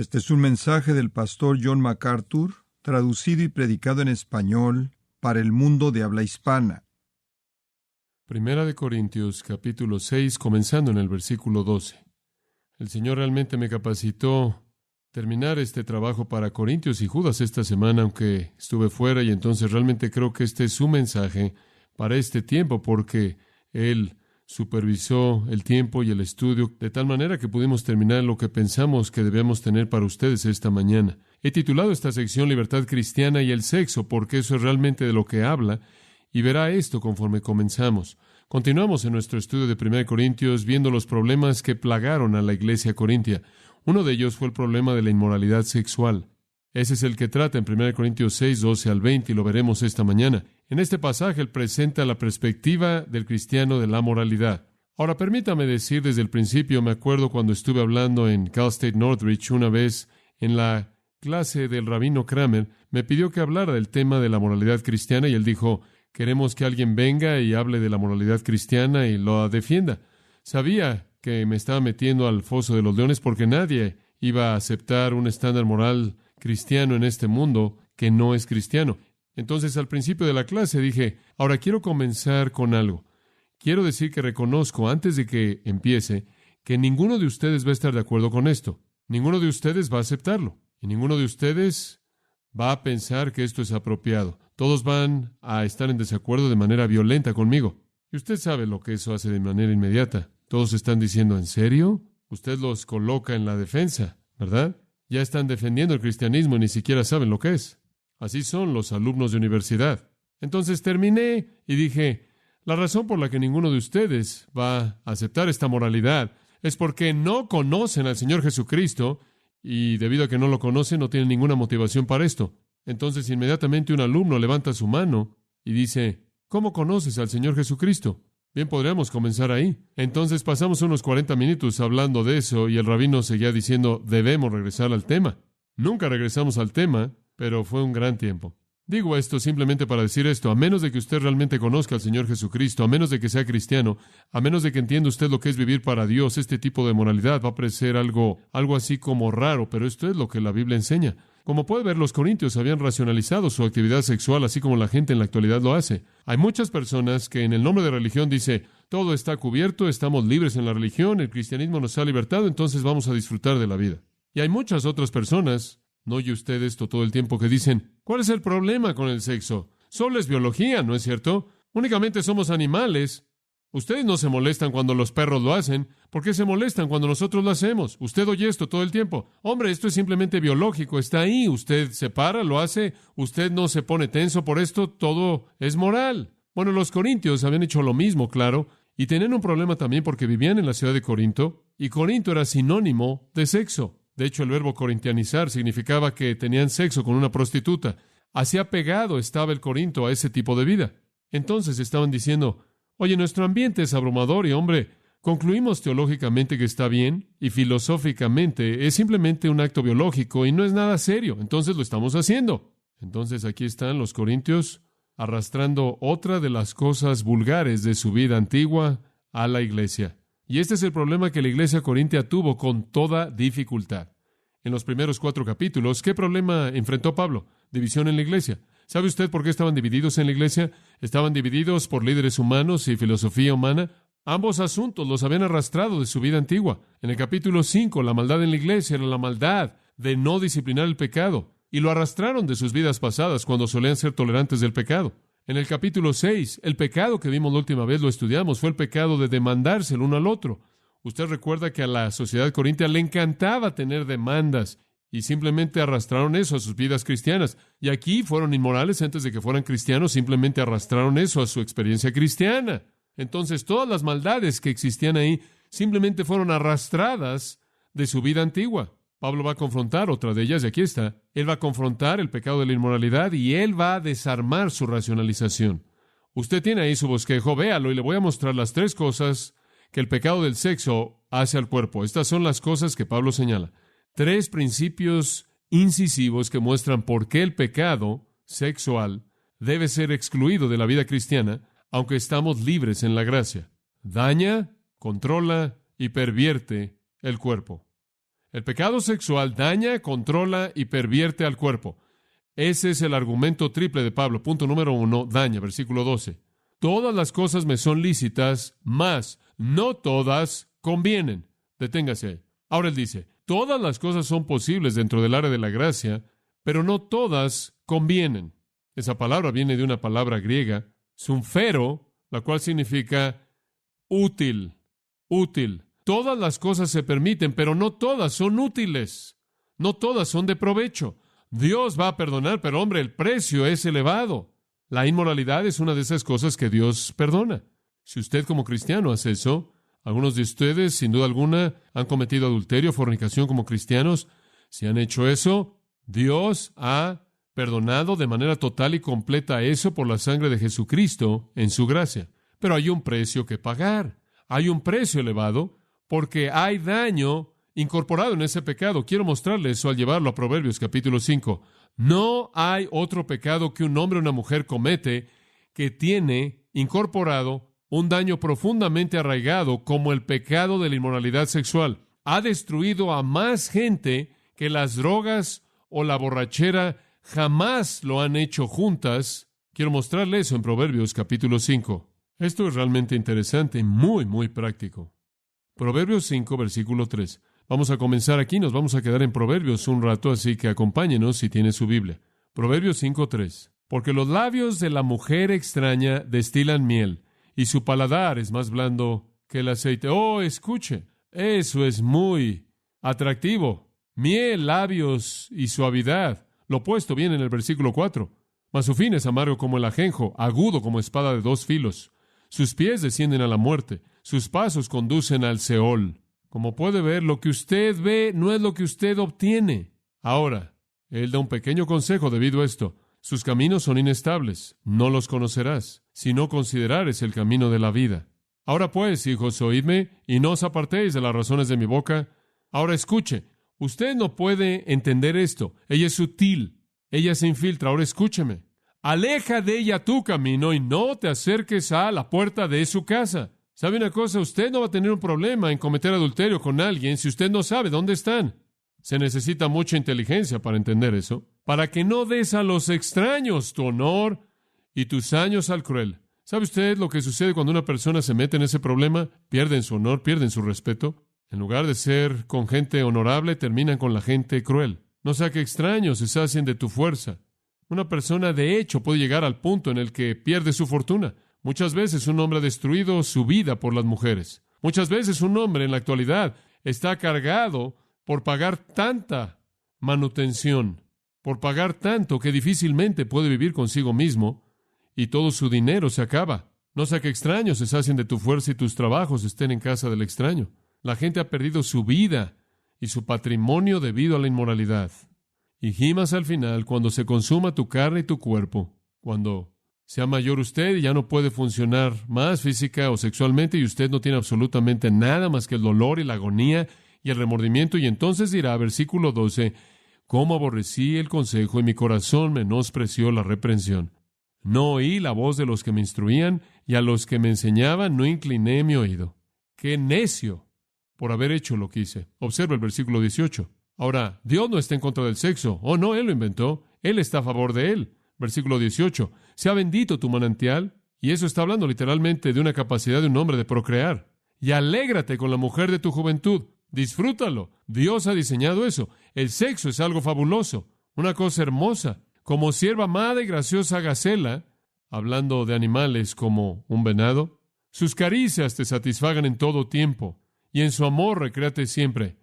Este es un mensaje del pastor John MacArthur, traducido y predicado en español para el mundo de habla hispana. Primera de Corintios, capítulo 6, comenzando en el versículo 12. El Señor realmente me capacitó terminar este trabajo para Corintios y Judas esta semana, aunque estuve fuera, y entonces realmente creo que este es su mensaje para este tiempo, porque Él supervisó el tiempo y el estudio de tal manera que pudimos terminar lo que pensamos que debemos tener para ustedes esta mañana. He titulado esta sección Libertad Cristiana y el Sexo, porque eso es realmente de lo que habla, y verá esto conforme comenzamos. Continuamos en nuestro estudio de 1 Corintios viendo los problemas que plagaron a la iglesia corintia. Uno de ellos fue el problema de la inmoralidad sexual. Ese es el que trata en 1 Corintios 6, 12 al 20, y lo veremos esta mañana. En este pasaje, él presenta la perspectiva del cristiano de la moralidad. Ahora, permítame decir desde el principio, me acuerdo cuando estuve hablando en Cal State Northridge una vez en la clase del rabino Kramer, me pidió que hablara del tema de la moralidad cristiana, y él dijo, queremos que alguien venga y hable de la moralidad cristiana y lo defienda. Sabía que me estaba metiendo al foso de los leones porque nadie iba a aceptar un estándar moral cristiano en este mundo que no es cristiano. Entonces, al principio de la clase dije, ahora quiero comenzar con algo. Quiero decir que reconozco, antes de que empiece, que ninguno de ustedes va a estar de acuerdo con esto. Ninguno de ustedes va a aceptarlo. Y ninguno de ustedes va a pensar que esto es apropiado. Todos van a estar en desacuerdo de manera violenta conmigo. Y usted sabe lo que eso hace de manera inmediata. Todos están diciendo, ¿en serio? Usted los coloca en la defensa, ¿verdad? Ya están defendiendo el cristianismo y ni siquiera saben lo que es. Así son los alumnos de universidad. Entonces terminé y dije, la razón por la que ninguno de ustedes va a aceptar esta moralidad es porque no conocen al Señor Jesucristo, y debido a que no lo conocen, no tienen ninguna motivación para esto. Entonces inmediatamente un alumno levanta su mano y dice, ¿cómo conoces al Señor Jesucristo? Bien, podríamos comenzar ahí. Entonces pasamos unos 40 minutos hablando de eso y el rabino seguía diciendo, debemos regresar al tema. Nunca regresamos al tema, pero fue un gran tiempo. Digo esto simplemente para decir esto, a menos de que usted realmente conozca al Señor Jesucristo, a menos de que sea cristiano, a menos de que entienda usted lo que es vivir para Dios, este tipo de moralidad va a parecer algo así como raro, pero esto es lo que la Biblia enseña. Como puede ver, los corintios habían racionalizado su actividad sexual, así como la gente en la actualidad lo hace. Hay muchas personas que en el nombre de religión dice, todo está cubierto, estamos libres en la religión, el cristianismo nos ha libertado, entonces vamos a disfrutar de la vida. Y hay muchas otras personas, ¿no oye usted esto todo el tiempo?, que dicen, ¿cuál es el problema con el sexo? Solo es biología, ¿no es cierto? Únicamente somos animales. Ustedes no se molestan cuando los perros lo hacen. ¿Por qué se molestan cuando nosotros lo hacemos? Usted oye esto todo el tiempo. Hombre, esto es simplemente biológico, está ahí. Usted se para, lo hace. Usted no se pone tenso por esto. Todo es moral. Bueno, los corintios habían hecho lo mismo, claro, y tenían un problema también porque vivían en la ciudad de Corinto, y Corinto era sinónimo de sexo. De hecho, el verbo corintianizar significaba que tenían sexo con una prostituta. Así apegado estaba el Corinto a ese tipo de vida. Entonces estaban diciendo, oye, nuestro ambiente es abrumador y, hombre, concluimos teológicamente que está bien y filosóficamente es simplemente un acto biológico y no es nada serio. Entonces lo estamos haciendo. Entonces aquí están los corintios arrastrando otra de las cosas vulgares de su vida antigua a la iglesia. Y este es el problema que la iglesia corintia tuvo con toda dificultad. En los primeros 4 capítulos, ¿qué problema enfrentó Pablo? División en la iglesia. ¿Sabe usted por qué estaban divididos en la iglesia? Estaban divididos por líderes humanos y filosofía humana. Ambos asuntos los habían arrastrado de su vida antigua. En el capítulo 5, la maldad en la iglesia era la maldad de no disciplinar el pecado, y lo arrastraron de sus vidas pasadas cuando solían ser tolerantes del pecado. En el capítulo 6, el pecado que vimos la última vez, lo estudiamos, fue el pecado de demandarse el uno al otro. Usted recuerda que a la sociedad corintia le encantaba tener demandas y simplemente arrastraron eso a sus vidas cristianas. Y aquí fueron inmorales antes de que fueran cristianos, simplemente arrastraron eso a su experiencia cristiana. Entonces, todas las maldades que existían ahí simplemente fueron arrastradas de su vida antigua. Pablo va a confrontar otra de ellas, y aquí está. Él va a confrontar el pecado de la inmoralidad y él va a desarmar su racionalización. Usted tiene ahí su bosquejo, véalo, y le voy a mostrar las 3 cosas que el pecado del sexo hace al cuerpo. Estas son las cosas que Pablo señala. 3 principios incisivos que muestran por qué el pecado sexual debe ser excluido de la vida cristiana, aunque estamos libres en la gracia. Daña, controla y pervierte el cuerpo. El pecado sexual daña, controla y pervierte al cuerpo. Ese es el argumento triple de Pablo. Punto número 1, daña, versículo 12. Todas las cosas me son lícitas, mas no todas convienen. Deténgase ahí. Ahora él dice, todas las cosas son posibles dentro del área de la gracia, pero no todas convienen. Esa palabra viene de una palabra griega, sumfero, la cual significa útil, útil. Todas las cosas se permiten, pero no todas son útiles. No todas son de provecho. Dios va a perdonar, pero hombre, el precio es elevado. La inmoralidad es una de esas cosas que Dios perdona. Si usted como cristiano hace eso, algunos de ustedes, sin duda alguna, han cometido adulterio, fornicación como cristianos. Si han hecho eso, Dios ha perdonado de manera total y completa eso por la sangre de Jesucristo en su gracia. Pero hay un precio que pagar. Hay un precio elevado porque hay daño incorporado en ese pecado. Quiero mostrarle eso al llevarlo a Proverbios capítulo 5. No hay otro pecado que un hombre o una mujer comete que tiene incorporado un daño profundamente arraigado como el pecado de la inmoralidad sexual. Ha destruido a más gente que las drogas o la borrachera jamás lo han hecho juntas. Quiero mostrarle eso en Proverbios capítulo 5. Esto es realmente interesante y muy, muy práctico. Proverbios 5, versículo 3. Vamos a comenzar aquí, nos vamos a quedar en Proverbios un rato, así que acompáñenos si tiene su Biblia. Proverbios 5, 3. Porque los labios de la mujer extraña destilan miel, y su paladar es más blando que el aceite. Oh, escuche, eso es muy atractivo. Miel, labios y suavidad. Lo opuesto viene en el versículo 4. Mas su fin es amargo como el ajenjo, agudo como espada de dos filos. Sus pies descienden a la muerte, sus pasos conducen al Seol. Como puede ver, lo que usted ve no es lo que usted obtiene. Ahora, él da un pequeño consejo debido a esto. Sus caminos son inestables, no los conocerás, si no considerares el camino de la vida. Ahora pues, hijos, oídme, y no os apartéis de las razones de mi boca. Ahora escuche, usted no puede entender esto. Ella es sutil, ella se infiltra. Ahora escúcheme. Aleja de ella tu camino y no te acerques a la puerta de su casa. ¿Sabe una cosa? Usted no va a tener un problema en cometer adulterio con alguien si usted no sabe dónde están. Se necesita mucha inteligencia para entender eso. Para que no des a los extraños tu honor y tus años al cruel. ¿Sabe usted lo que sucede cuando una persona se mete en ese problema? Pierden su honor, pierden su respeto. En lugar de ser con gente honorable, terminan con la gente cruel. No sea que extraños se sacien de tu fuerza. Una persona, de hecho, puede llegar al punto en el que pierde su fortuna. Muchas veces un hombre ha destruido su vida por las mujeres. Muchas veces un hombre en la actualidad está cargado por pagar tanta manutención, por pagar tanto que difícilmente puede vivir consigo mismo y todo su dinero se acaba. No sea que extraños se sacien de tu fuerza y tus trabajos estén en casa del extraño. La gente ha perdido su vida y su patrimonio debido a la inmoralidad. Y gimas al final cuando se consuma tu carne y tu cuerpo, cuando sea mayor usted y ya no puede funcionar más física o sexualmente y usted no tiene absolutamente nada más que el dolor y la agonía y el remordimiento, y entonces dirá, versículo 12, cómo aborrecí el consejo y mi corazón menospreció la reprensión. No oí la voz de los que me instruían y a los que me enseñaban no incliné mi oído. ¡Qué necio por haber hecho lo que hice! Observa el versículo 18. Ahora, Dios no está en contra del sexo. Oh, no, Él lo inventó. Él está a favor de él. Versículo 18. Sea bendito tu manantial. Y eso está hablando literalmente de una capacidad de un hombre de procrear. Y alégrate con la mujer de tu juventud. Disfrútalo. Dios ha diseñado eso. El sexo es algo fabuloso. Una cosa hermosa. Como sierva amada y graciosa gacela, hablando de animales como un venado, sus caricias te satisfagan en todo tiempo. Y en su amor recréate siempre.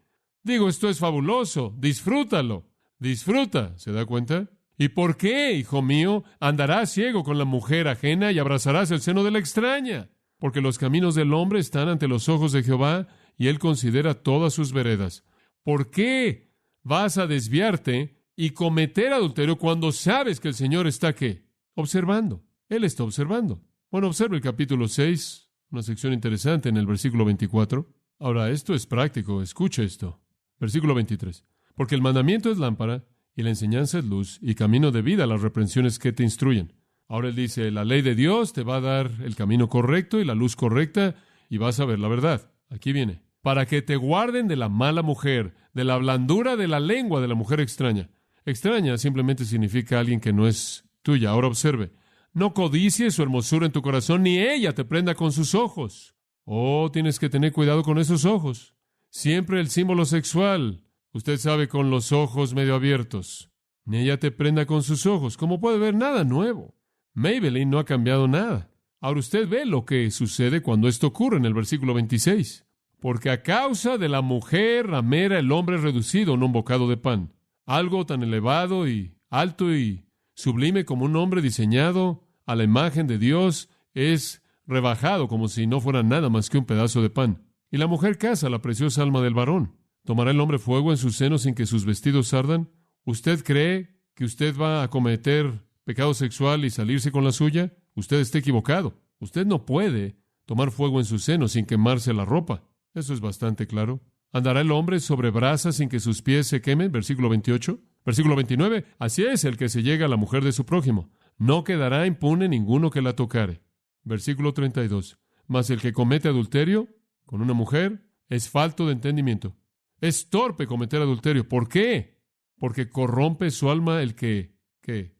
Digo, esto es fabuloso. Disfrútalo. Disfruta. ¿Se da cuenta? ¿Y por qué, hijo mío, andarás ciego con la mujer ajena y abrazarás el seno de la extraña? Porque los caminos del hombre están ante los ojos de Jehová y Él considera todas sus veredas. ¿Por qué vas a desviarte y cometer adulterio cuando sabes que el Señor está, ¿qué? Observando. Él está observando. Bueno, observa el capítulo 6, una sección interesante en el versículo 24. Ahora, esto es práctico. Escucha esto. Versículo 23. Porque el mandamiento es lámpara y la enseñanza es luz y camino de vida a las reprensiones que te instruyen. Ahora él dice, la ley de Dios te va a dar el camino correcto y la luz correcta y vas a ver la verdad. Aquí viene. para que te guarden de la mala mujer, de la blandura de la lengua de la mujer extraña. Extraña simplemente significa alguien que no es tuya. Ahora observe. No codicies su hermosura en tu corazón, ni ella te prenda con sus ojos. Oh, tienes que tener cuidado con esos ojos. Siempre el símbolo sexual. Usted sabe, con los ojos medio abiertos. Ni ella te prenda con sus ojos. Como puede ver, nada nuevo. Maybelline no ha cambiado nada. Ahora usted ve lo que sucede cuando esto ocurre en el versículo 26. Porque a causa de la mujer ramera el hombre es reducido en un bocado de pan. Algo tan elevado y alto y sublime como un hombre diseñado a la imagen de Dios es rebajado como si no fuera nada más que un pedazo de pan. Y la mujer caza la preciosa alma del varón. ¿Tomará el hombre fuego en sus senos sin que sus vestidos ardan? ¿Usted cree que usted va a cometer pecado sexual y salirse con la suya? Usted está equivocado. Usted no puede tomar fuego en sus senos sin quemarse la ropa. Eso es bastante claro. ¿Andará el hombre sobre brasas sin que sus pies se quemen? Versículo 28. Versículo 29. Así es el que se llega a la mujer de su prójimo. No quedará impune ninguno que la tocare. Versículo 32. Mas el que comete adulterio con una mujer es falto de entendimiento. Es torpe cometer adulterio. ¿Por qué? Porque corrompe su alma el que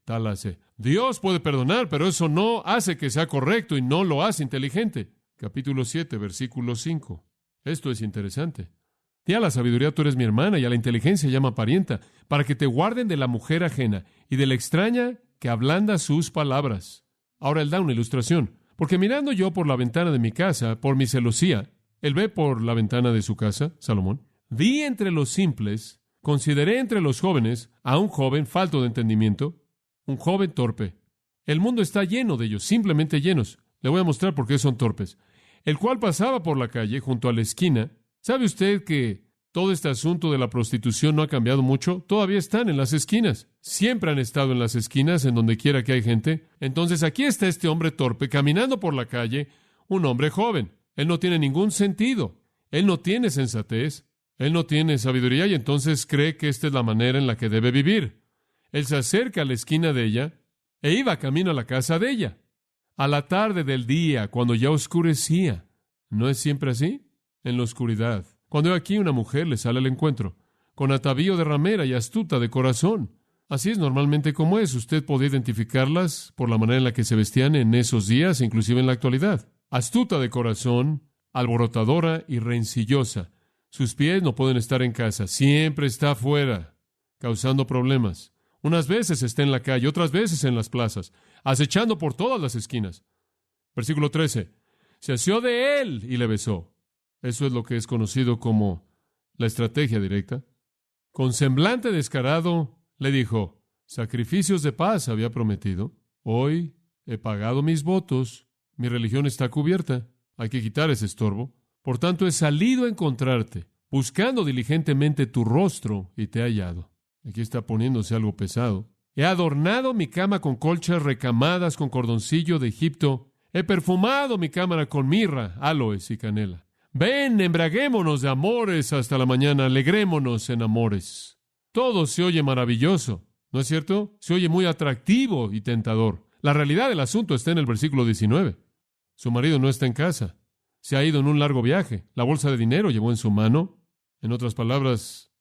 tal hace. Dios puede perdonar, pero eso no hace que sea correcto y no lo hace inteligente. Capítulo 7, versículo 5. Esto es interesante. Di a la sabiduría, tú eres mi hermana, y a la inteligencia llama parienta, para que te guarden de la mujer ajena y de la extraña que ablanda sus palabras. Ahora él da una ilustración. Porque mirando yo por la ventana de mi casa, por mi celosía, él ve por la ventana de su casa, Salomón, vi entre los simples, consideré entre los jóvenes a un joven falto de entendimiento, un joven torpe. El mundo está lleno de ellos, simplemente llenos. Le voy a mostrar por qué son torpes. El cual pasaba por la calle junto a la esquina. ¿Sabe usted que todo este asunto de la prostitución no ha cambiado mucho? Todavía están en las esquinas. Siempre han estado en las esquinas, en donde quiera que hay gente. Entonces aquí está este hombre torpe caminando por la calle, un hombre joven. Él no tiene ningún sentido. Él no tiene sensatez. Él no tiene sabiduría y entonces cree que esta es la manera en la que debe vivir. Él se acerca a la esquina de ella e iba camino a la casa de ella. A la tarde del día, cuando ya oscurecía. ¿No es siempre así? En la oscuridad. Cuando aquí una mujer le sale al encuentro, con atavío de ramera y astuta de corazón. Así es normalmente como es. Usted puede identificarlas por la manera en la que se vestían en esos días, inclusive en la actualidad. Astuta de corazón, alborotadora y rencillosa. Sus pies no pueden estar en casa. Siempre está afuera, causando problemas. Unas veces está en la calle, otras veces en las plazas, acechando por todas las esquinas. Versículo 13. Se asió de él y le besó. Eso es lo que es conocido como la estrategia directa. Con semblante descarado le dijo, sacrificios de paz había prometido. Hoy he pagado mis votos. Mi religión está cubierta. Hay que quitar ese estorbo. Por tanto, he salido a encontrarte, buscando diligentemente tu rostro y te he hallado. Aquí está poniéndose algo pesado. He adornado mi cama con colchas recamadas con cordoncillo de Egipto. He perfumado mi cámara con mirra, aloes y canela. Ven, embriaguémonos de amores hasta la mañana, alegrémonos en amores. Todo se oye maravilloso, ¿no es cierto? Se oye muy atractivo y tentador. La realidad del asunto está en el versículo 19. Su marido no está en casa. Se ha ido en un largo viaje. La bolsa de dinero llevó en su mano. En otras palabras,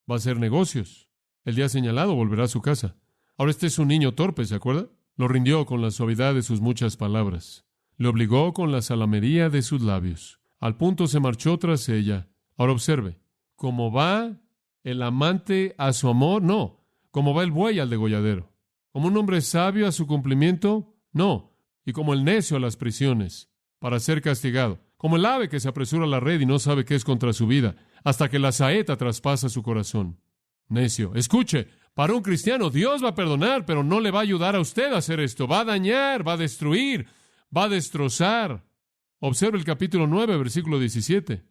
va a hacer negocios. El día señalado volverá a su casa. Ahora este es un niño torpe, ¿se acuerda? Lo rindió con la suavidad de sus muchas palabras. Le obligó con la salamería de sus labios. Al punto se marchó tras ella. Ahora observe. ¿Cómo va el amante a su amor? No. ¿Cómo va el buey al degolladero? ¿Como un hombre sabio a su cumplimiento? No. Y como el necio a las prisiones, para ser castigado. Como el ave que se apresura a la red y no sabe qué es contra su vida, hasta que la saeta traspasa su corazón. Necio. Escuche, para un cristiano Dios va a perdonar, pero no le va a ayudar a usted a hacer esto. Va a dañar, va a destruir, va a destrozar. Observe el capítulo 9, versículo 17.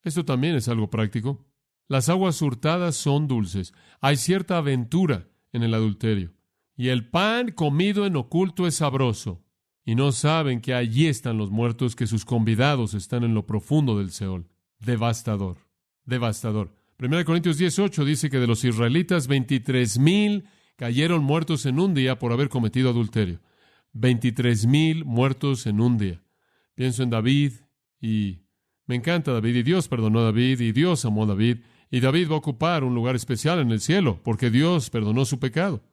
Esto también es algo práctico. Las aguas hurtadas son dulces. Hay cierta aventura en el adulterio. Y el pan comido en oculto es sabroso. Y no saben que allí están los muertos, que sus convidados están en lo profundo del Seol. Devastador. Devastador. 1 Corintios 18 dice que de los israelitas 23,000 cayeron muertos en un día por haber cometido adulterio. 23,000 muertos en un día. Pienso en David y Me encanta David, y Dios perdonó a David, y Dios amó a David, y David va a ocupar un lugar especial en el cielo, porque Dios perdonó su pecado.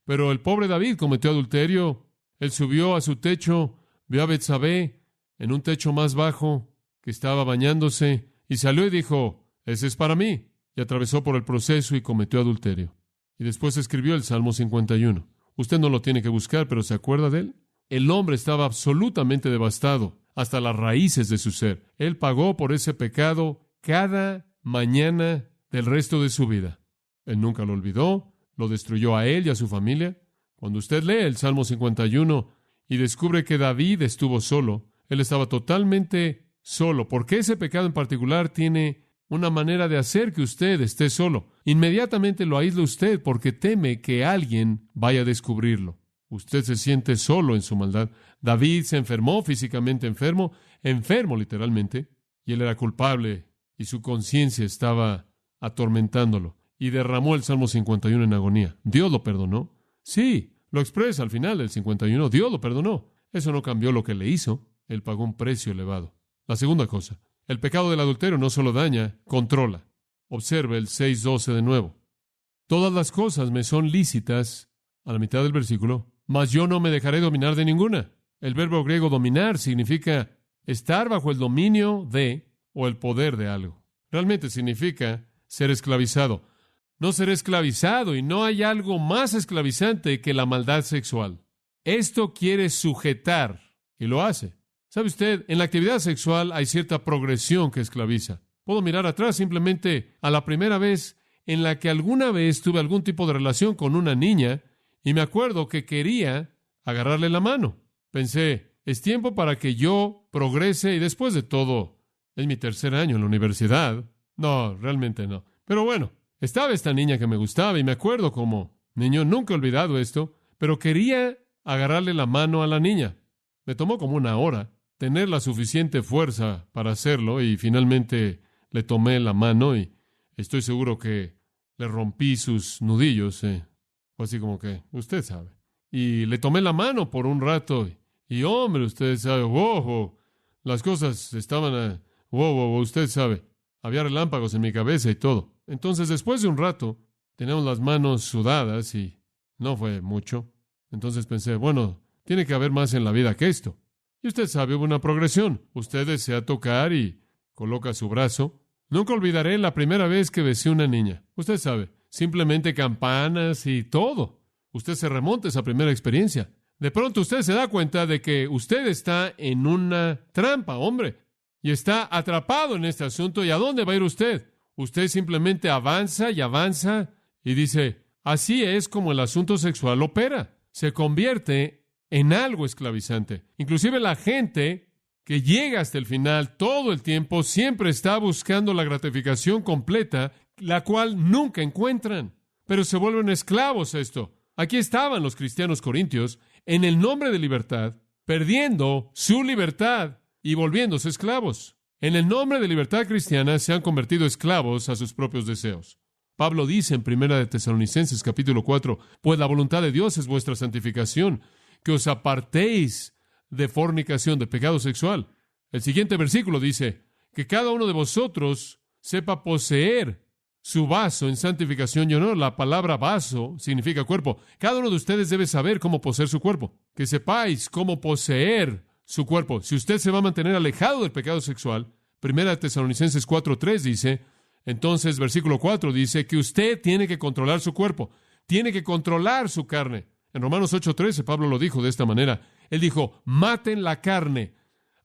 Pero el pobre David cometió adulterio. Él subió a su techo, vio a Betsabé en un techo más bajo, que estaba bañándose, y salió y dijo, ese es para mí, y atravesó por el proceso y cometió adulterio. Y después escribió el Salmo 51. Usted no lo tiene que buscar, pero ¿se acuerda de él? El hombre estaba absolutamente devastado, hasta las raíces de su ser. Él pagó por ese pecado cada mañana del resto de su vida. Él nunca lo olvidó, lo destruyó a él y a su familia. Cuando usted lee el Salmo 51 y descubre que David estuvo solo, él estaba totalmente solo, porque ese pecado en particular tiene una manera de hacer que usted esté solo. Inmediatamente lo aísla usted porque teme que alguien vaya a descubrirlo. Usted se siente solo en su maldad. David se enfermó, físicamente enfermo literalmente, y él era culpable, y su conciencia estaba atormentándolo, y derramó el Salmo 51 en agonía. ¿Dios lo perdonó? Sí, lo expresa al final del 51. Dios lo perdonó. Eso no cambió lo que le hizo. Él pagó un precio elevado. La segunda cosa, el pecado del adulterio no solo daña, controla. Observe el 6:12 de nuevo. Todas las cosas me son lícitas, a la mitad del versículo, mas yo no me dejaré dominar de ninguna. El verbo griego dominar significa estar bajo el dominio de o el poder de algo. Realmente significa ser esclavizado. No seré esclavizado, y no hay algo más esclavizante que la maldad sexual. Esto quiere sujetar, y lo hace. ¿Sabe usted? En la actividad sexual hay cierta progresión que esclaviza. Puedo mirar atrás simplemente a la primera vez en la que alguna vez tuve algún tipo de relación con una niña, y me acuerdo que quería agarrarle la mano. Pensé, es tiempo para que yo progrese, y después de todo, es mi tercer año en la universidad. No, realmente no. Pero bueno, estaba esta niña que me gustaba, y me acuerdo como niño, nunca he olvidado esto, pero quería agarrarle la mano a la niña. Me tomó como una hora tener la suficiente fuerza para hacerlo, y finalmente le tomé la mano, y estoy seguro que le rompí sus nudillos. Fue así como que, usted sabe. Y le tomé la mano por un rato, y hombre, usted sabe, wow, las cosas estaban, usted sabe, había relámpagos en mi cabeza y todo. Entonces, después de un rato, teníamos las manos sudadas, y no fue mucho. Entonces pensé, bueno, tiene que haber más en la vida que esto. Y usted sabe, hubo una progresión. Usted desea tocar y coloca su brazo. Nunca olvidaré la primera vez que besé a una niña. Usted sabe, simplemente campanas y todo. Usted se remonta a esa primera experiencia. De pronto usted se da cuenta de que usted está en una trampa, hombre, y está atrapado en este asunto. ¿Y a dónde va a ir usted? Usted simplemente avanza y avanza y dice, así es como el asunto sexual opera. Se convierte en algo esclavizante. Inclusive la gente que llega hasta el final todo el tiempo siempre está buscando la gratificación completa, la cual nunca encuentran, pero se vuelven esclavos a esto. Aquí estaban los cristianos corintios en el nombre de libertad, perdiendo su libertad y volviéndose esclavos. En el nombre de libertad cristiana se han convertido esclavos a sus propios deseos. Pablo dice en 1 de Tesalonicenses capítulo 4, pues la voluntad de Dios es vuestra santificación, que os apartéis de fornicación, de pecado sexual. El siguiente versículo dice, que cada uno de vosotros sepa poseer su vaso en santificación y honor. La palabra vaso significa cuerpo. Cada uno de ustedes debe saber cómo poseer su cuerpo. Que sepáis cómo poseer su cuerpo. Si usted se va a mantener alejado del pecado sexual, 1 Tesalonicenses 4:3 dice, entonces versículo 4 dice que usted tiene que controlar su cuerpo, tiene que controlar su carne. En Romanos 8:13 Pablo lo dijo de esta manera. Él dijo, maten la carne,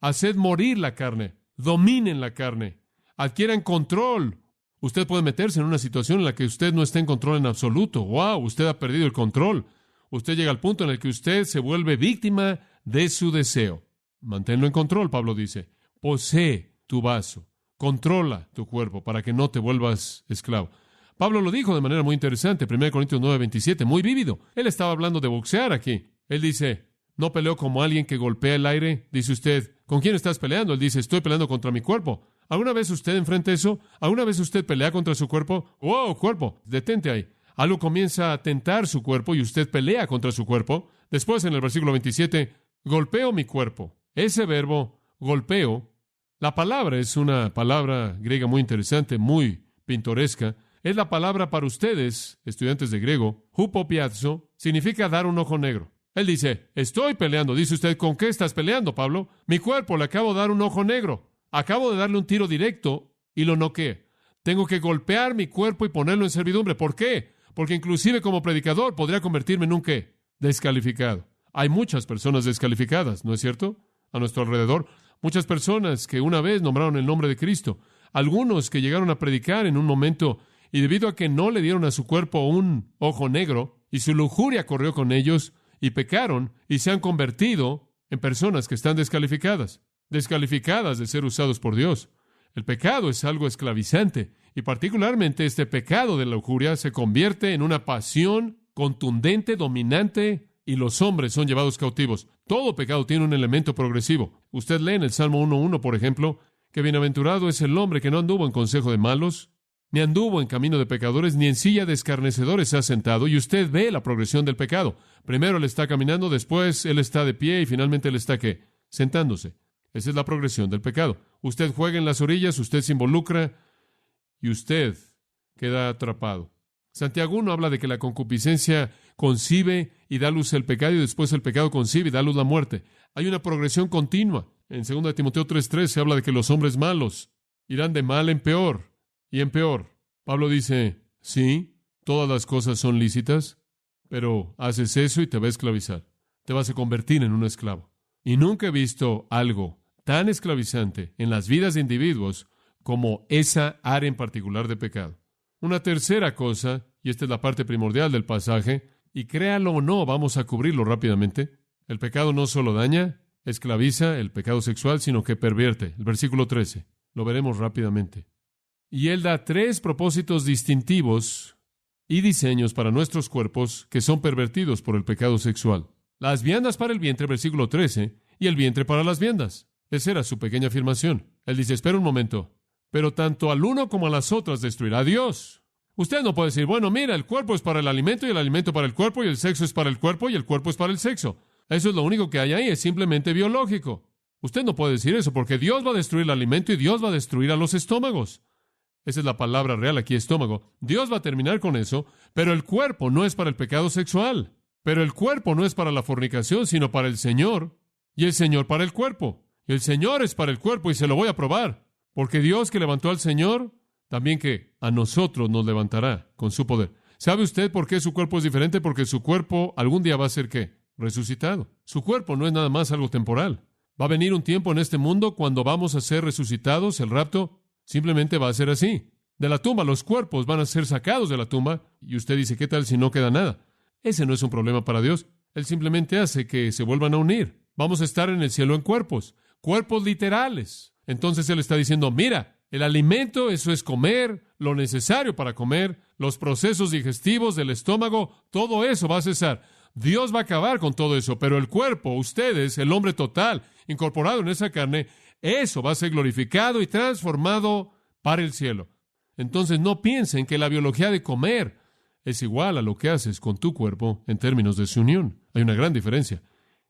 haced morir la carne, dominen la carne, adquieran control. Usted puede meterse en una situación en la que usted no está en control en absoluto. ¡Wow! Usted ha perdido el control. Usted llega al punto en el que usted se vuelve víctima de su deseo. Manténlo en control, Pablo dice. Posee tu vaso. Controla tu cuerpo para que no te vuelvas esclavo. Pablo lo dijo de manera muy interesante, 1 Corintios 9:27, muy vívido. Él estaba hablando de boxear aquí. Él dice, no peleo como alguien que golpea el aire. Dice usted, ¿con quién estás peleando? Él dice, estoy peleando contra mi cuerpo. ¿Alguna vez usted enfrenta eso? ¿Alguna vez usted pelea contra su cuerpo? ¡Wow, cuerpo! Detente ahí. Algo comienza a tentar su cuerpo y usted pelea contra su cuerpo. Después, en el versículo 27, golpeo mi cuerpo. Ese verbo, golpeo, La palabra es una palabra griega muy interesante, muy pintoresca. Es la palabra para ustedes, estudiantes de griego, hupopiazo, significa dar un ojo negro. Él dice, estoy peleando. Dice usted, ¿con qué estás peleando, Pablo? Mi cuerpo le acabo de dar un ojo negro. Acabo de darle un tiro directo y lo noqué. Tengo que golpear mi cuerpo y ponerlo en servidumbre. ¿Por qué? Porque inclusive como predicador podría convertirme en un ¿qué? Descalificado. Hay muchas personas descalificadas, ¿no es cierto? A nuestro alrededor. Muchas personas que una vez nombraron el nombre de Cristo. Algunos que llegaron a predicar en un momento y debido a que no le dieron a su cuerpo un ojo negro y su lujuria corrió con ellos y pecaron y se han convertido en personas que están descalificadas de ser usados por Dios. El pecado es algo esclavizante y particularmente este pecado de la lujuria se convierte en una pasión contundente, dominante y los hombres son llevados cautivos. Todo pecado tiene un elemento progresivo. Usted lee en el Salmo 1:1, por ejemplo, que bienaventurado es el hombre que no anduvo en consejo de malos, ni anduvo en camino de pecadores, ni en silla de escarnecedores se ha sentado, y usted ve la progresión del pecado. Primero él está caminando, después él está de pie, y finalmente él está, ¿qué? Sentándose. Esa es la progresión del pecado. Usted juega en las orillas, usted se involucra, y usted queda atrapado. Santiago 1 habla de que la concupiscencia concibe y da luz el pecado, y después el pecado concibe y da luz la muerte. Hay una progresión continua. En 2 Timoteo 3:3 se habla de que los hombres malos irán de mal en peor y en peor. Pablo dice, sí, todas las cosas son lícitas, pero haces eso y te va a esclavizar. Te vas a convertir en un esclavo. Y nunca he visto algo tan esclavizante en las vidas de individuos como esa área en particular de pecado. Una tercera cosa, y esta es la parte primordial del pasaje, y créalo o no, vamos a cubrirlo rápidamente. El pecado no solo daña, esclaviza, el pecado sexual, sino que pervierte. El versículo 13, lo veremos rápidamente. Y él da 3 propósitos distintivos y diseños para nuestros cuerpos que son pervertidos por el pecado sexual. Las viandas para el vientre, versículo 13, y el vientre para las viandas. Esa era su pequeña afirmación. Él dice, espera un momento, pero tanto al uno como a las otras destruirá Dios. Usted no puede decir, bueno, mira, el cuerpo es para el alimento y el alimento para el cuerpo y el sexo es para el cuerpo y el cuerpo es para el sexo. Eso es lo único que hay ahí, es simplemente biológico. Usted no puede decir eso porque Dios va a destruir el alimento y Dios va a destruir a los estómagos. Esa es la palabra real aquí, estómago. Dios va a terminar con eso, pero el cuerpo no es para el pecado sexual. Pero el cuerpo no es para la fornicación, sino para el Señor. Y el Señor para el cuerpo. Y el Señor es para el cuerpo y se lo voy a probar. Porque Dios que levantó al Señor, también que a nosotros nos levantará con su poder. ¿Sabe usted por qué su cuerpo es diferente? Porque su cuerpo algún día va a ser ¿qué? Resucitado. Su cuerpo no es nada más algo temporal. Va a venir un tiempo en este mundo cuando vamos a ser resucitados, el rapto simplemente va a ser así. De la tumba, los cuerpos van a ser sacados de la tumba y usted dice, ¿qué tal si no queda nada? Ese no es un problema para Dios. Él simplemente hace que se vuelvan a unir. Vamos a estar en el cielo en cuerpos literales. Entonces Él está diciendo, mira, el alimento, eso es comer, lo necesario para comer, los procesos digestivos del estómago, todo eso va a cesar. Dios va a acabar con todo eso, pero el cuerpo, ustedes, el hombre total, incorporado en esa carne, eso va a ser glorificado y transformado para el cielo. Entonces no piensen que la biología de comer es igual a lo que haces con tu cuerpo en términos de su unión. Hay una gran diferencia.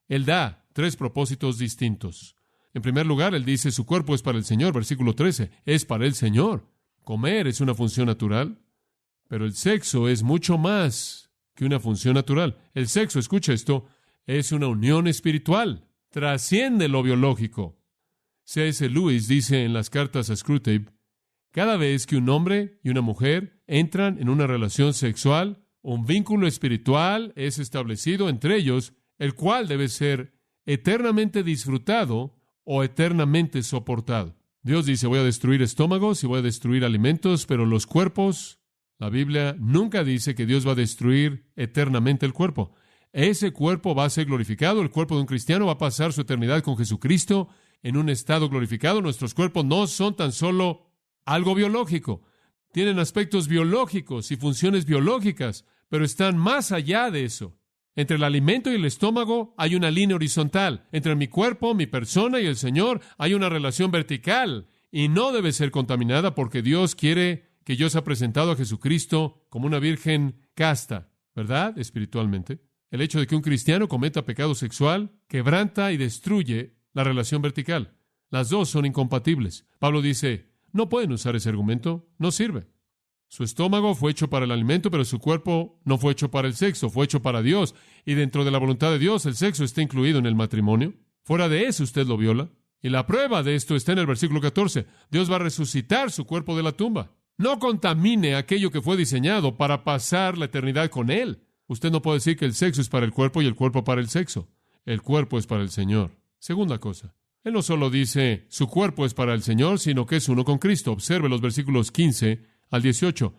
Él da 3 propósitos distintos. En primer lugar, Él dice, su cuerpo es para el Señor, versículo 13, es para el Señor. Comer es una función natural, pero el sexo es mucho más que una función natural. El sexo, escucha esto, es una unión espiritual, trasciende lo biológico. C.S. Lewis dice en las cartas a Screwtape, cada vez que un hombre y una mujer entran en una relación sexual, un vínculo espiritual es establecido entre ellos, el cual debe ser eternamente disfrutado o eternamente soportado. Dios dice, voy a destruir estómagos y voy a destruir alimentos, pero los cuerpos, la Biblia nunca dice que Dios va a destruir eternamente el cuerpo. Ese cuerpo va a ser glorificado, el cuerpo de un cristiano va a pasar su eternidad con Jesucristo en un estado glorificado. Nuestros cuerpos no son tan solo algo biológico, tienen aspectos biológicos y funciones biológicas, pero están más allá de eso. Entre el alimento y el estómago hay una línea horizontal. Entre mi cuerpo, mi persona y el Señor hay una relación vertical y no debe ser contaminada porque Dios quiere que yo sea presentado a Jesucristo como una virgen casta, ¿verdad? Espiritualmente. El hecho de que un cristiano cometa pecado sexual quebranta y destruye la relación vertical. Las dos son incompatibles. Pablo dice, no pueden usar ese argumento, no sirve. Su estómago fue hecho para el alimento, pero su cuerpo no fue hecho para el sexo, fue hecho para Dios. Y dentro de la voluntad de Dios, el sexo está incluido en el matrimonio. Fuera de eso, usted lo viola. Y la prueba de esto está en el versículo 14. Dios va a resucitar su cuerpo de la tumba. No contamine aquello que fue diseñado para pasar la eternidad con Él. Usted no puede decir que el sexo es para el cuerpo y el cuerpo para el sexo. El cuerpo es para el Señor. Segunda cosa. Él no solo dice su cuerpo es para el Señor, sino que es uno con Cristo. Observe los versículos 15 al 18.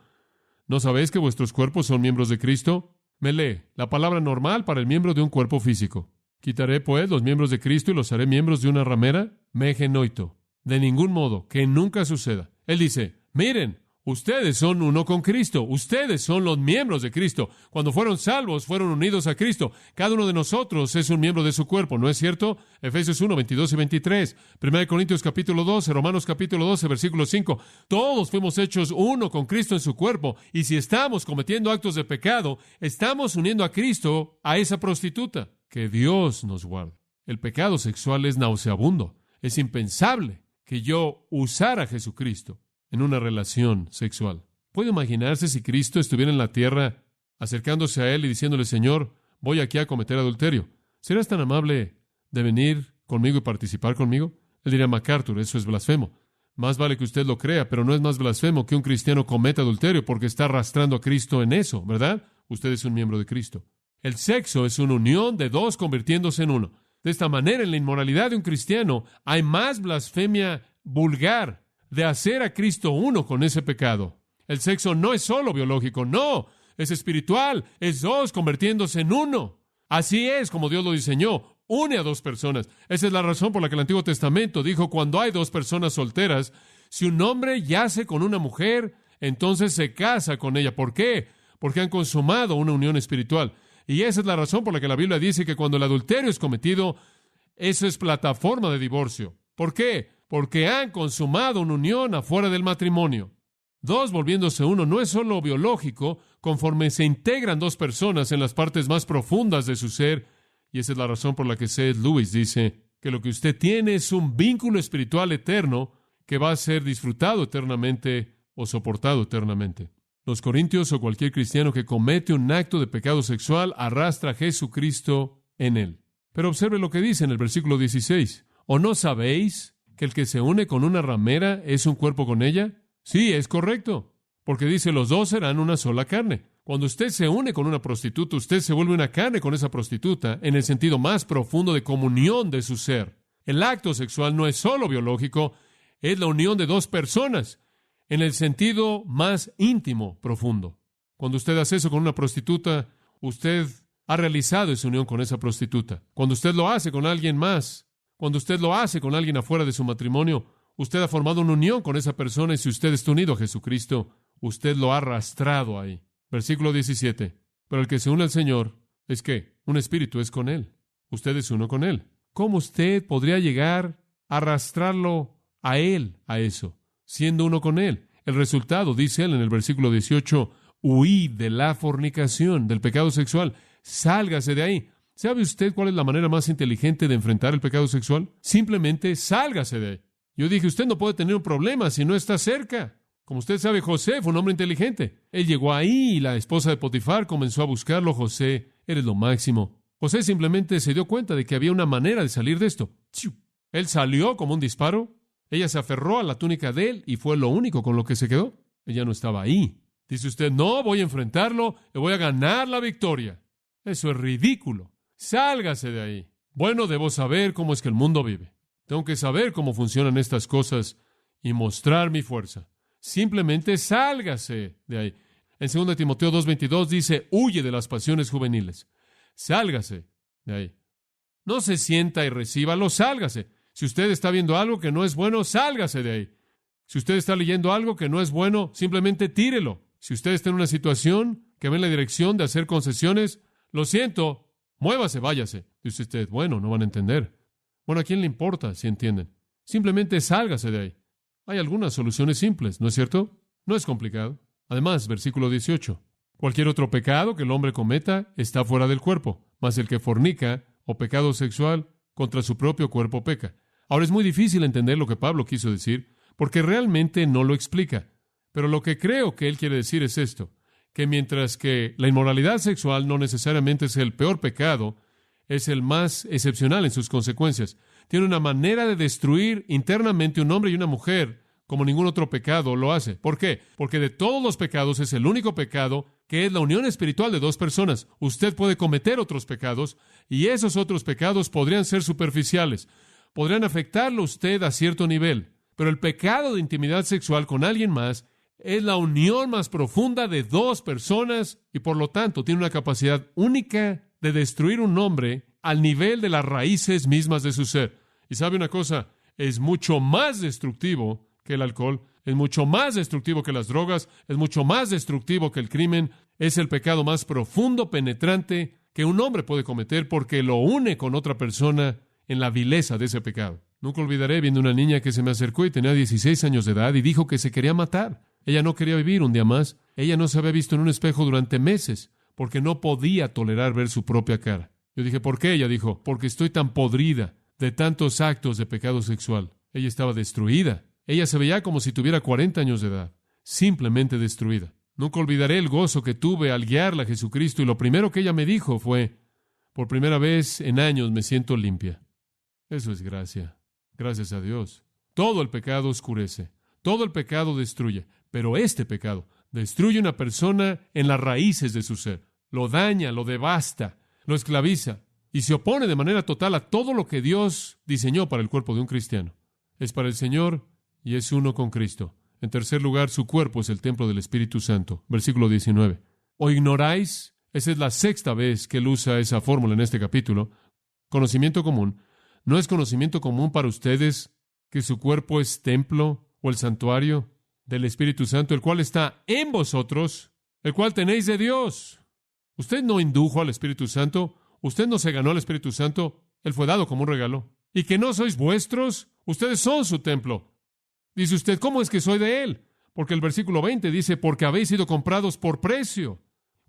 ¿No sabéis que vuestros cuerpos son miembros de Cristo? Me lee la palabra normal para el miembro de un cuerpo físico. ¿Quitaré, pues, los miembros de Cristo y los haré miembros de una ramera? Me genoito. De ningún modo, que nunca suceda. Él dice, miren, ustedes son uno con Cristo. Ustedes son los miembros de Cristo. Cuando fueron salvos, fueron unidos a Cristo. Cada uno de nosotros es un miembro de su cuerpo, ¿no es cierto? Efesios 1, 22 y 23. 1 Corintios capítulo 12, Romanos capítulo 12, versículo 5. Todos fuimos hechos uno con Cristo en su cuerpo. Y si estamos cometiendo actos de pecado, estamos uniendo a Cristo a esa prostituta. Que Dios nos guarde. El pecado sexual es nauseabundo. Es impensable que yo usara a Jesucristo en una relación sexual. ¿Puede imaginarse si Cristo estuviera en la tierra acercándose a Él y diciéndole, Señor, voy aquí a cometer adulterio? ¿Serás tan amable de venir conmigo y participar conmigo? Él diría, MacArthur, eso es blasfemo. Más vale que usted lo crea, pero no es más blasfemo que un cristiano cometa adulterio porque está arrastrando a Cristo en eso, ¿verdad? Usted es un miembro de Cristo. El sexo es una unión de dos convirtiéndose en uno. De esta manera, en la inmoralidad de un cristiano, hay más blasfemia vulgar de hacer a Cristo uno con ese pecado. El sexo no es solo biológico, no, es espiritual, es dos convirtiéndose en uno. Así es como Dios lo diseñó, une a dos personas. Esa es la razón por la que el Antiguo Testamento dijo, cuando hay dos personas solteras, si un hombre yace con una mujer, entonces se casa con ella. ¿Por qué? Porque han consumado una unión espiritual. Y esa es la razón por la que la Biblia dice que cuando el adulterio es cometido, eso es plataforma de divorcio. ¿Por qué? Porque han consumado una unión afuera del matrimonio. Dos volviéndose uno no es solo biológico, conforme se integran dos personas en las partes más profundas de su ser. Y esa es la razón por la que C.S. Lewis dice que lo que usted tiene es un vínculo espiritual eterno que va a ser disfrutado eternamente o soportado eternamente. Los corintios o cualquier cristiano que comete un acto de pecado sexual arrastra a Jesucristo en él. Pero observe lo que dice en el versículo 16. ¿O no sabéis que el que se une con una ramera es un cuerpo con ella? Sí, es correcto, porque dice los dos serán una sola carne. Cuando usted se une con una prostituta, usted se vuelve una carne con esa prostituta en el sentido más profundo de comunión de su ser. El acto sexual no es solo biológico, es la unión de dos personas en el sentido más íntimo, profundo. Cuando usted hace eso con una prostituta, usted ha realizado esa unión con esa prostituta. Cuando usted lo hace con alguien más, cuando usted lo hace con alguien afuera de su matrimonio, usted ha formado una unión con esa persona y si usted está unido a Jesucristo, usted lo ha arrastrado ahí. Versículo 17. Pero el que se une al Señor, ¿es qué? Un espíritu es con Él. Usted es uno con Él. ¿Cómo usted podría llegar a arrastrarlo a Él, a eso, siendo uno con Él? El resultado, dice Él en el versículo 18, huid de la fornicación, del pecado sexual. Sálgase de ahí. ¿Sabe usted cuál es la manera más inteligente de enfrentar el pecado sexual? Simplemente sálgase de ahí. Yo dije, usted no puede tener un problema si no está cerca. Como usted sabe, José fue un hombre inteligente. Él llegó ahí y la esposa de Potifar comenzó a buscarlo. José, eres lo máximo. José simplemente se dio cuenta de que había una manera de salir de esto. Él salió como un disparo. Ella se aferró a la túnica de él y fue lo único con lo que se quedó. Ella no estaba ahí. Dice usted, no, voy a enfrentarlo y voy a ganar la victoria. Eso es ridículo. Sálgase de ahí. Bueno, debo saber cómo es que el mundo vive. Tengo que saber cómo funcionan estas cosas y mostrar mi fuerza. Simplemente sálgase de ahí. En 2 Timoteo 2:22 dice, huye de las pasiones juveniles. Sálgase de ahí. No se sienta y recíbalo, sálgase. Si usted está viendo algo que no es bueno, sálgase de ahí. Si usted está leyendo algo que no es bueno, simplemente tírelo. Si usted está en una situación que va en la dirección de hacer concesiones, lo siento, muévase, váyase. Dice usted, bueno, no van a entender. Bueno, ¿a quién le importa si entienden? Simplemente sálgase de ahí. Hay algunas soluciones simples, ¿no es cierto? No es complicado. Además, versículo 18. Cualquier otro pecado que el hombre cometa está fuera del cuerpo, mas el que fornica o pecado sexual contra su propio cuerpo peca. Ahora es muy difícil entender lo que Pablo quiso decir, porque realmente no lo explica. Pero lo que creo que él quiere decir es esto, que mientras que la inmoralidad sexual no necesariamente es el peor pecado, es el más excepcional en sus consecuencias. Tiene una manera de destruir internamente un hombre y una mujer como ningún otro pecado lo hace. ¿Por qué? Porque de todos los pecados es el único pecado que es la unión espiritual de dos personas. Usted puede cometer otros pecados y esos otros pecados podrían ser superficiales, podrían afectarlo a usted a cierto nivel, pero el pecado de intimidad sexual con alguien más es la unión más profunda de dos personas y por lo tanto tiene una capacidad única de destruir un hombre al nivel de las raíces mismas de su ser. Y sabe una cosa, es mucho más destructivo que el alcohol, es mucho más destructivo que las drogas, es mucho más destructivo que el crimen, es el pecado más profundo, penetrante que un hombre puede cometer porque lo une con otra persona en la vileza de ese pecado. Nunca olvidaré viendo una niña que se me acercó y tenía 16 años de edad y dijo que se quería matar. Ella no quería vivir un día más. Ella no se había visto en un espejo durante meses porque no podía tolerar ver su propia cara. Yo dije, ¿por qué? Ella dijo, porque estoy tan podrida de tantos actos de pecado sexual. Ella estaba destruida. Ella se veía como si tuviera 40 años de edad, simplemente destruida. Nunca olvidaré el gozo que tuve al guiarla a Jesucristo y lo primero que ella me dijo fue, por primera vez en años me siento limpia. Eso es gracia. Gracias a Dios. Todo el pecado oscurece, todo el pecado destruye, pero este pecado destruye a una persona en las raíces de su ser. Lo daña, lo devasta, lo esclaviza y se opone de manera total a todo lo que Dios diseñó para el cuerpo de un cristiano. Es para el Señor y es uno con Cristo. En tercer lugar, su cuerpo es el templo del Espíritu Santo. Versículo 19. ¿O ignoráis? Esa es la sexta vez que él usa esa fórmula en este capítulo. Conocimiento común. ¿No es conocimiento común para ustedes que su cuerpo es templo o el santuario del Espíritu Santo, el cual está en vosotros, el cual tenéis de Dios? Usted no indujo al Espíritu Santo, usted no se ganó al Espíritu Santo, él fue dado como un regalo. ¿Y que no sois vuestros? Ustedes son su templo. Dice usted, ¿cómo es que soy de él? Porque el versículo 20 dice, porque habéis sido comprados por precio.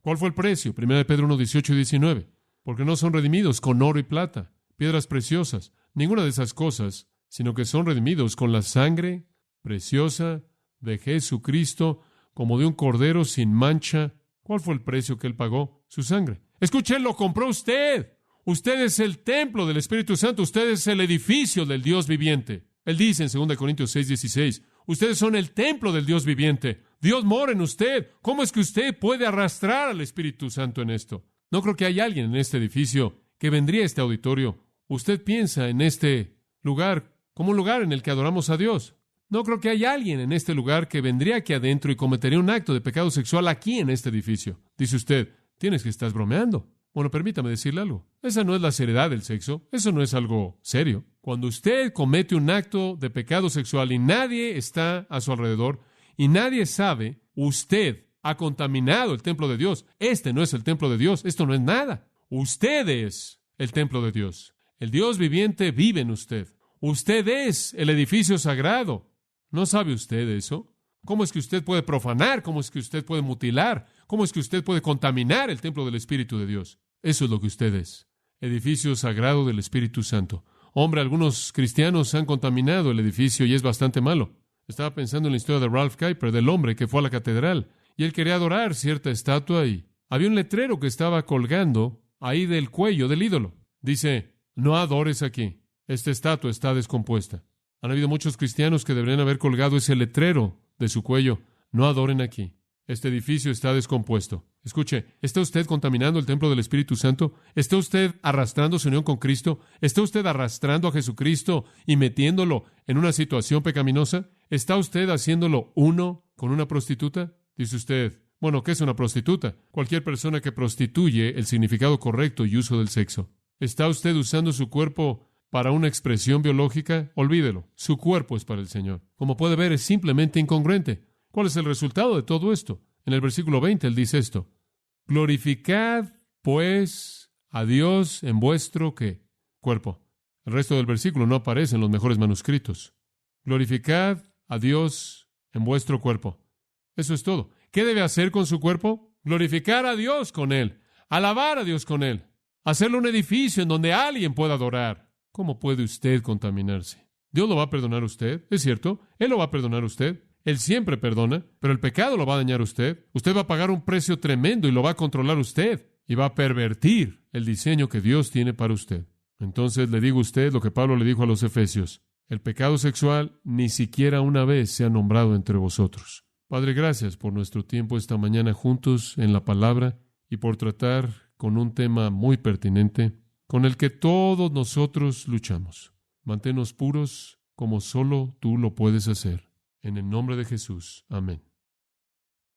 ¿Cuál fue el precio? 1 Pedro 1, 18 y 19. Porque no son redimidos con oro y plata, piedras preciosas, ninguna de esas cosas, sino que son redimidos con la sangre preciosa de Jesucristo, como de un cordero sin mancha. ¿Cuál fue el precio que él pagó? Su sangre. Escuchen, lo compró usted. Usted es el templo del Espíritu Santo. Usted es el edificio del Dios viviente. Él dice en 2 Corintios 6, 16, ustedes son el templo del Dios viviente. Dios mora en usted. ¿Cómo es que usted puede arrastrar al Espíritu Santo en esto? No creo que haya alguien en este edificio que vendría a este auditorio. Usted piensa en este lugar como un lugar en el que adoramos a Dios. No creo que haya alguien en este lugar que vendría aquí adentro y cometería un acto de pecado sexual aquí en este edificio. Dice usted, tienes que estar bromeando. Bueno, permítame decirle algo. Esa no es la seriedad del sexo. Eso no es algo serio. Cuando usted comete un acto de pecado sexual y nadie está a su alrededor y nadie sabe, usted ha contaminado el templo de Dios. Este no es el templo de Dios. Esto no es nada. Usted es el templo de Dios. El Dios viviente vive en usted. Usted es el edificio sagrado. ¿No sabe usted eso? ¿Cómo es que usted puede profanar? ¿Cómo es que usted puede mutilar? ¿Cómo es que usted puede contaminar el templo del Espíritu de Dios? Eso es lo que usted es. Edificio sagrado del Espíritu Santo. Hombre, algunos cristianos han contaminado el edificio y es bastante malo. Estaba pensando en la historia de Ralph Kuyper, del hombre que fue a la catedral, y él quería adorar cierta estatua y había un letrero que estaba colgando ahí del cuello del ídolo. Dice, no adores aquí. Esta estatua está descompuesta. Han habido muchos cristianos que deberían haber colgado ese letrero de su cuello. No adoren aquí. Este edificio está descompuesto. Escuche, ¿está usted contaminando el templo del Espíritu Santo? ¿Está usted arrastrando su unión con Cristo? ¿Está usted arrastrando a Jesucristo y metiéndolo en una situación pecaminosa? ¿Está usted haciéndolo uno con una prostituta? Dice usted, bueno, ¿qué es una prostituta? Cualquier persona que prostituye el significado correcto y uso del sexo. ¿Está usted usando su cuerpo para una expresión biológica? Olvídelo. Su cuerpo es para el Señor. Como puede ver, es simplemente incongruente. ¿Cuál es el resultado de todo esto? En el versículo 20 él dice esto. Glorificad, pues, a Dios en vuestro, ¿qué? Cuerpo. El resto del versículo no aparece en los mejores manuscritos. Glorificad a Dios en vuestro cuerpo. Eso es todo. ¿Qué debe hacer con su cuerpo? Glorificar a Dios con él. Alabar a Dios con él. Hacerlo un edificio en donde alguien pueda adorar. ¿Cómo puede usted contaminarse? Dios lo va a perdonar a usted, es cierto, Él lo va a perdonar a usted. Él siempre perdona, pero el pecado lo va a dañar a usted. Usted va a pagar un precio tremendo y lo va a controlar usted. Y va a pervertir el diseño que Dios tiene para usted. Entonces le digo a usted lo que Pablo le dijo a los Efesios. El pecado sexual ni siquiera una vez se ha nombrado entre vosotros. Padre, gracias por nuestro tiempo esta mañana juntos en la palabra y por tratar con un tema muy pertinente con el que todos nosotros luchamos. Manténnos puros como solo tú lo puedes hacer. En el nombre de Jesús. Amén.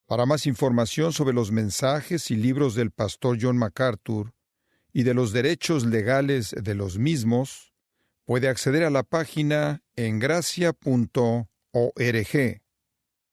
Para más información sobre los mensajes y libros del pastor John MacArthur y de los derechos legales de los mismos, puede acceder a la página en gracia.org.